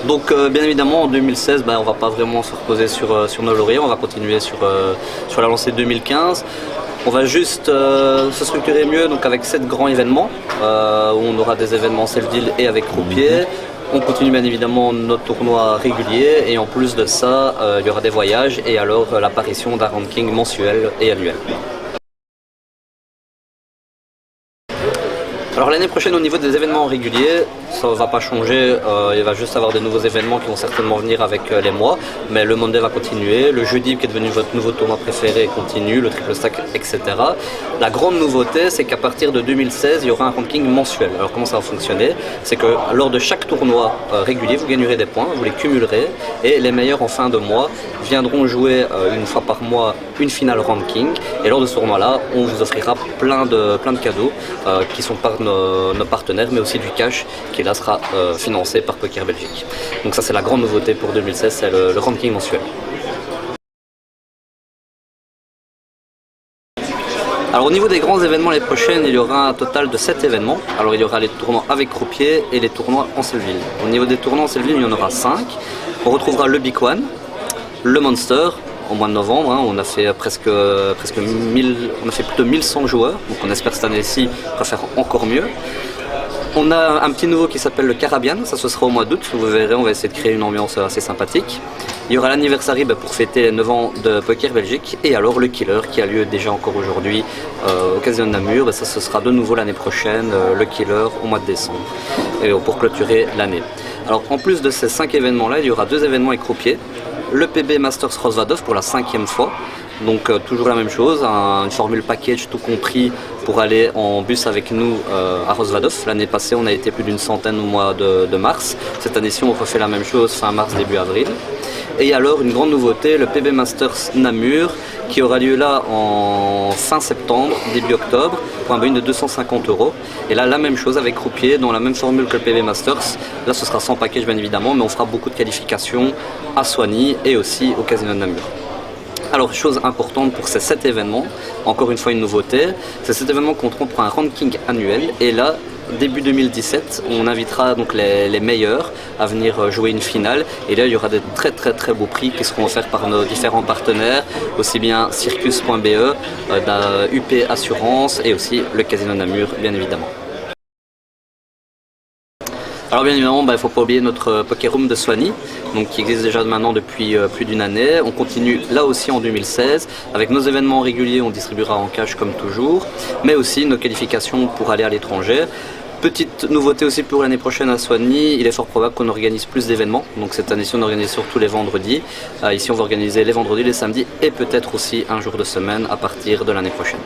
Donc bien évidemment en 2016 on va pas vraiment se reposer sur nos lauriers, on va continuer sur la lancée 2015. On va juste se structurer mieux donc avec 7 grands événements où on aura des événements self-deal et avec croupier. On continue bien évidemment nos tournois réguliers et en plus de ça il y aura des voyages et alors l'apparition d'un ranking mensuel et annuel. Alors l'année prochaine au niveau des événements réguliers, ça ne va pas changer, il va juste avoir des nouveaux événements qui vont certainement venir avec les mois, mais le Monday va continuer, le jeudi qui est devenu votre nouveau tournoi préféré continue, le triple stack, etc. La grande nouveauté, c'est qu'à partir de 2016, il y aura un ranking mensuel. Alors comment ça va fonctionner? C'est que lors de chaque tournoi régulier, vous gagnerez des points, vous les cumulerez, et les meilleurs en fin de mois viendront jouer une fois par mois une finale ranking, et lors de ce tournoi-là, on vous offrira plein de cadeaux qui sont par nos partenaires, mais aussi du cash qui là sera financé par Poker Belgique. Donc ça c'est la grande nouveauté pour 2016, c'est le ranking mensuel. Alors au niveau des grands événements l'année prochaine, il y aura un total de 7 événements. Alors il y aura les tournois avec croupier et les tournois en self-deal. Au niveau des tournois en self-deal, il y en aura 5. On retrouvera le Big One, le Monster, au mois de novembre, on a fait presque 1000, on a fait plus de 1100 joueurs, donc on espère cette année-ci faire encore mieux. On a un petit nouveau qui s'appelle le Caribbean, ça ce sera au mois d'août, vous verrez, on va essayer de créer une ambiance assez sympathique. Il y aura l'anniversaire pour fêter les 9 ans de Poker Belgique et alors le Killer qui a lieu déjà encore aujourd'hui au Casino de Namur, ça ce sera de nouveau l'année prochaine, le Killer au mois de décembre, et pour clôturer l'année. Alors en plus de ces 5 événements là, il y aura 2 événements avec croupier. Le PB Masters Rozvadov pour la 5e fois, donc toujours la même chose, une formule package tout compris pour aller en bus avec nous à Rozvadov. L'année passée on a été plus d'une centaine au mois de mars, cette année-ci on refait la même chose fin mars début avril. Et alors une grande nouveauté, le PB Masters Namur qui aura lieu là en fin septembre, début octobre, pour un buy-in de 250 €. Et là la même chose avec croupier, dans la même formule que le PB Masters. Là ce sera sans package bien évidemment, mais on fera beaucoup de qualifications à Soigny et aussi au Casino de Namur. Alors chose importante pour ces 7 événements, encore une fois une nouveauté, c'est cet événement qu'on trompe pour un ranking annuel et là début 2017 on invitera donc les meilleurs à venir jouer une finale et là il y aura des très beaux prix qui seront offerts par nos différents partenaires, aussi bien Circus.be, UP Assurance et aussi le Casino Namur bien évidemment. Alors bien évidemment, il ne faut pas oublier notre Poker Room de Soigny, donc qui existe déjà maintenant depuis plus d'une année. On continue là aussi en 2016. Avec nos événements réguliers, on distribuera en cash comme toujours, mais aussi nos qualifications pour aller à l'étranger. Petite nouveauté aussi pour l'année prochaine à Soigny, il est fort probable qu'on organise plus d'événements. Donc cette année-ci, on organise surtout les vendredis. Ici, on va organiser les vendredis, les samedis et peut-être aussi un jour de semaine à partir de l'année prochaine.